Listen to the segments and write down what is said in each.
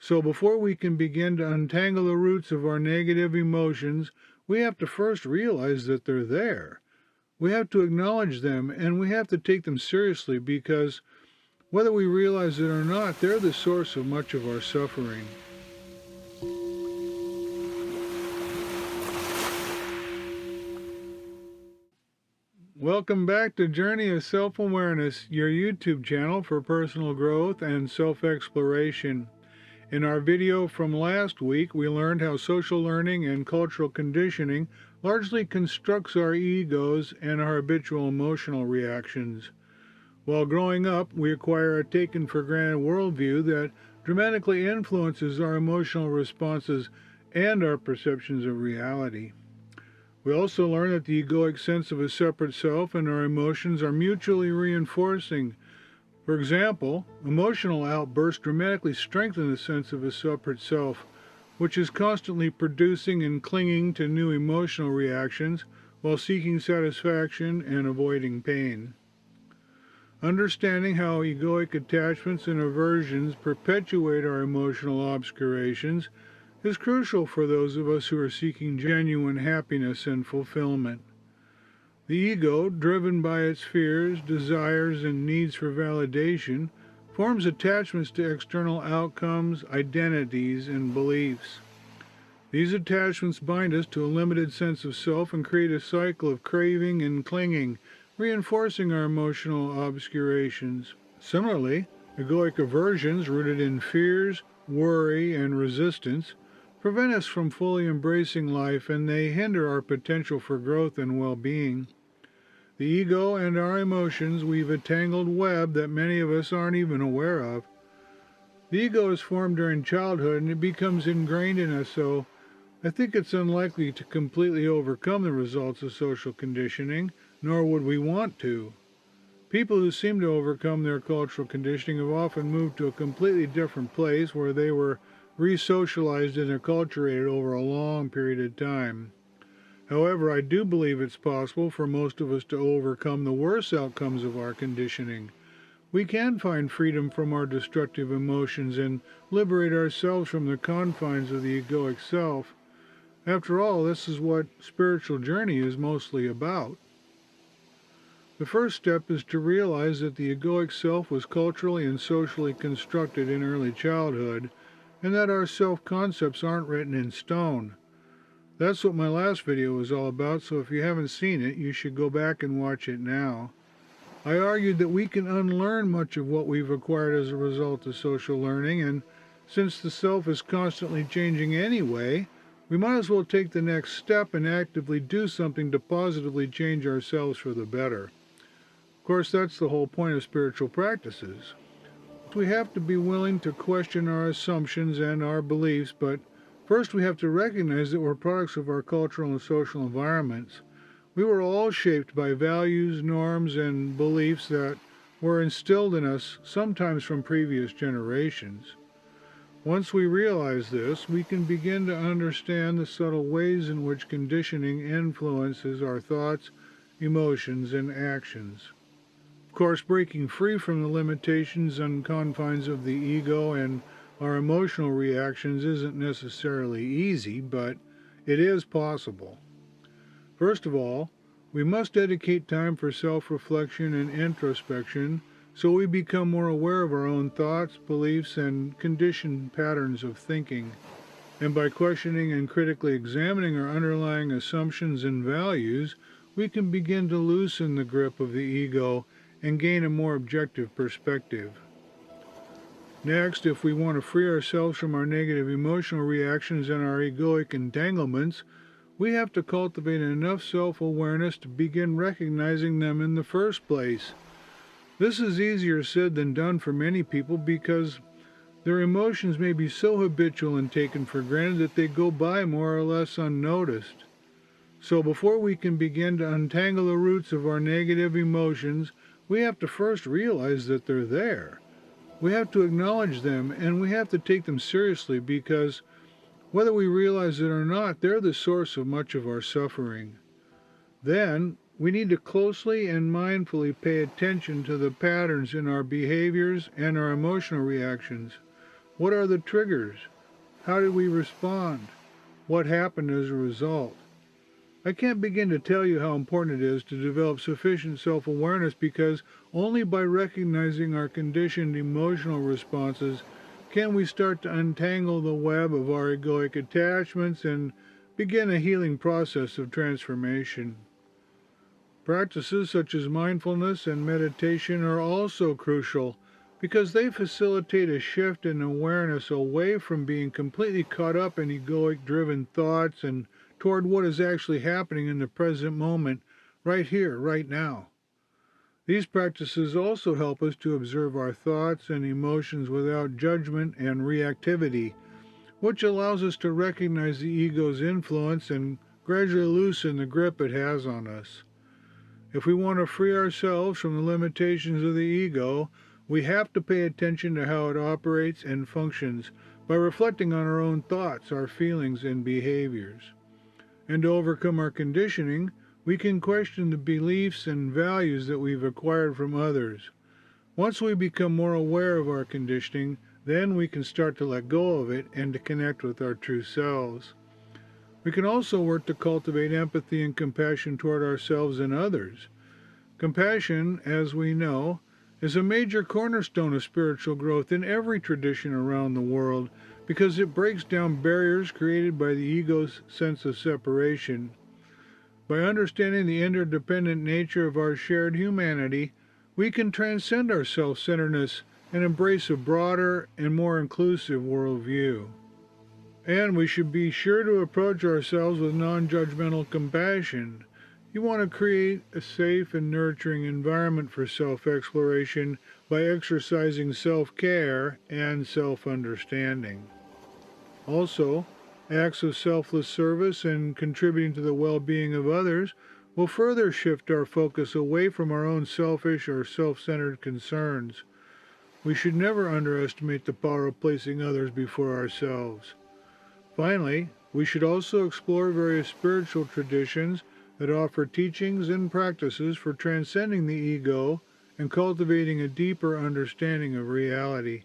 So before we can begin to untangle the roots of our negative emotions, we have to first realize that they're there. We have to acknowledge them, and we have to take them seriously because, whether we realize it or not, they're the source of much of our suffering. Welcome back to Journey of Self-Awareness, your YouTube channel for personal growth and self-exploration. In our video from last week, we learned how social learning and cultural conditioning largely constructs our egos and our habitual emotional reactions. While growing up, we acquire a taken-for-granted worldview that dramatically influences our emotional responses and our perceptions of reality. We also learn that the egoic sense of a separate self and our emotions are mutually reinforcing. For example, emotional outbursts dramatically strengthen the sense of a separate self, which is constantly producing and clinging to new emotional reactions while seeking satisfaction and avoiding pain. Understanding how egoic attachments and aversions perpetuate our emotional obscurations is crucial for those of us who are seeking genuine happiness and fulfillment. The ego, driven by its fears, desires, and needs for validation, forms attachments to external outcomes, identities, and beliefs. These attachments bind us to a limited sense of self and create a cycle of craving and clinging, reinforcing our emotional obscurations. Similarly, egoic aversions rooted in fears, worry, and resistance prevent us from fully embracing life, and they hinder our potential for growth and well-being. The ego and our emotions weave a tangled web that many of us aren't even aware of. The ego is formed during childhood and it becomes ingrained in us, so I think it's unlikely to completely overcome the results of social conditioning, nor would we want to. People who seem to overcome their cultural conditioning have often moved to a completely different place where they were re-socialized and acculturated over a long period of time. However, I do believe it's possible for most of us to overcome the worst outcomes of our conditioning. We can find freedom from our destructive emotions and liberate ourselves from the confines of the egoic self. After all, this is what spiritual journey is mostly about. The first step is to realize that the egoic self was culturally and socially constructed in early childhood, and that our self-concepts aren't written in stone. That's what my last video was all about, so if you haven't seen it, you should go back and watch it now. I argued that we can unlearn much of what we've acquired as a result of social learning, and since the self is constantly changing anyway, we might as well take the next step and actively do something to positively change ourselves for the better. Of course, that's the whole point of spiritual practices. We have to be willing to question our assumptions and our beliefs, but first we have to recognize that we're products of our cultural and social environments. We were all shaped by values, norms, and beliefs that were instilled in us, sometimes from previous generations. Once we realize this, we can begin to understand the subtle ways in which conditioning influences our thoughts, emotions, and actions. Of course, breaking free from the limitations and confines of the ego and our emotional reactions isn't necessarily easy, but it is possible. First of all, we must dedicate time for self-reflection and introspection so we become more aware of our own thoughts, beliefs, and conditioned patterns of thinking. And by questioning and critically examining our underlying assumptions and values, we can begin to loosen the grip of the ego and gain a more objective perspective. Next, if we want to free ourselves from our negative emotional reactions and our egoic entanglements, we have to cultivate enough self-awareness to begin recognizing them in the first place. This is easier said than done for many people because their emotions may be so habitual and taken for granted that they go by more or less unnoticed. So before we can begin to untangle the roots of our negative emotions, we have to first realize that they're there. We have to acknowledge them, and we have to take them seriously because, whether we realize it or not, they're the source of much of our suffering. Then, we need to closely and mindfully pay attention to the patterns in our behaviors and our emotional reactions. What are the triggers? How did we respond? What happened as a result? I can't begin to tell you how important it is to develop sufficient self-awareness, because only by recognizing our conditioned emotional responses can we start to untangle the web of our egoic attachments and begin a healing process of transformation. Practices such as mindfulness and meditation are also crucial, because they facilitate a shift in awareness away from being completely caught up in egoic-driven thoughts and toward what is actually happening in the present moment, right here, right now. These practices also help us to observe our thoughts and emotions without judgment and reactivity, which allows us to recognize the ego's influence and gradually loosen the grip it has on us. If we want to free ourselves from the limitations of the ego, we have to pay attention to how it operates and functions by reflecting on our own thoughts, our feelings, and behaviors. And to overcome our conditioning, we can question the beliefs and values that we've acquired from others. Once we become more aware of our conditioning, then we can start to let go of it and to connect with our true selves. We can also work to cultivate empathy and compassion toward ourselves and others. Compassion, as we know, is a major cornerstone of spiritual growth in every tradition around the world, because it breaks down barriers created by the ego's sense of separation. By understanding the interdependent nature of our shared humanity, we can transcend our self-centeredness and embrace a broader and more inclusive worldview. And we should be sure to approach ourselves with non-judgmental compassion. You want to create a safe and nurturing environment for self-exploration by exercising self-care and self-understanding. Also, acts of selfless service and contributing to the well-being of others will further shift our focus away from our own selfish or self-centered concerns. We should never underestimate the power of placing others before ourselves. Finally, we should also explore various spiritual traditions that offer teachings and practices for transcending the ego and cultivating a deeper understanding of reality.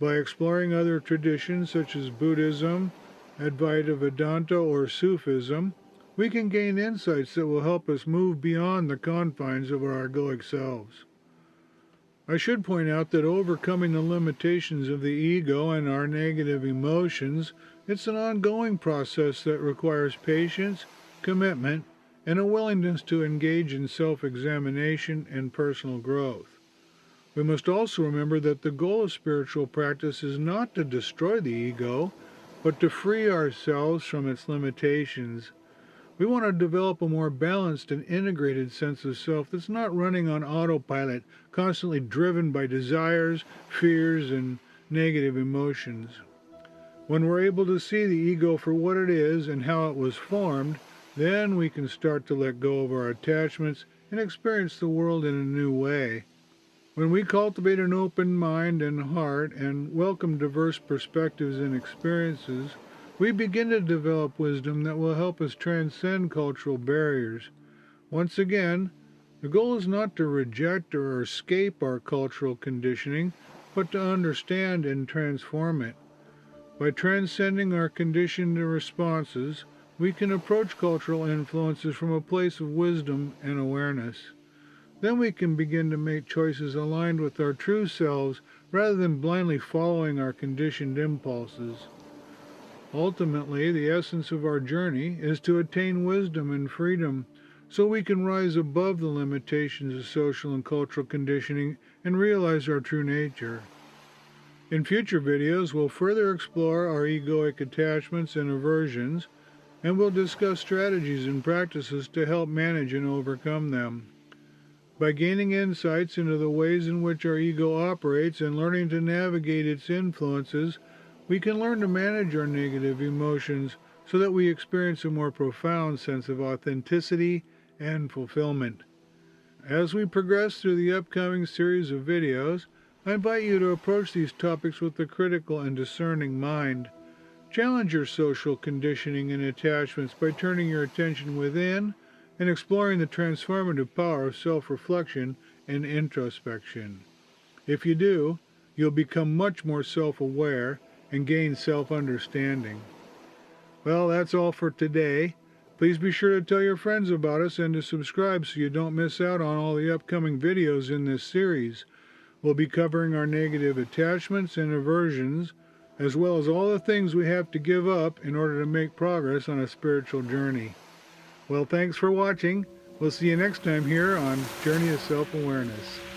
By exploring other traditions such as Buddhism, Advaita Vedanta, or Sufism, we can gain insights that will help us move beyond the confines of our egoic selves. I should point out that overcoming the limitations of the ego and our negative emotions, it's an ongoing process that requires patience, commitment, and a willingness to engage in self-examination and personal growth. We must also remember that the goal of spiritual practice is not to destroy the ego, but to free ourselves from its limitations. We want to develop a more balanced and integrated sense of self that's not running on autopilot, constantly driven by desires, fears, and negative emotions. When we're able to see the ego for what it is and how it was formed, then we can start to let go of our attachments and experience the world in a new way. When we cultivate an open mind and heart and welcome diverse perspectives and experiences, we begin to develop wisdom that will help us transcend cultural barriers. Once again, the goal is not to reject or escape our cultural conditioning, but to understand and transform it. By transcending our conditioned responses, we can approach cultural influences from a place of wisdom and awareness. Then we can begin to make choices aligned with our true selves rather than blindly following our conditioned impulses. Ultimately, the essence of our journey is to attain wisdom and freedom so we can rise above the limitations of social and cultural conditioning and realize our true nature. In future videos, we'll further explore our egoic attachments and aversions, and we'll discuss strategies and practices to help manage and overcome them. By gaining insights into the ways in which our ego operates and learning to navigate its influences, we can learn to manage our negative emotions so that we experience a more profound sense of authenticity and fulfillment. As we progress through the upcoming series of videos, I invite you to approach these topics with a critical and discerning mind. Challenge your social conditioning and attachments by turning your attention within and exploring the transformative power of self-reflection and introspection. If you do, you'll become much more self-aware and gain self-understanding. Well, that's all for today. Please be sure to tell your friends about us and to subscribe so you don't miss out on all the upcoming videos in this series. We'll be covering our negative attachments and aversions, as well as all the things we have to give up in order to make progress on a spiritual journey. Well, thanks for watching. We'll see you next time here on Journey of Self-Awareness.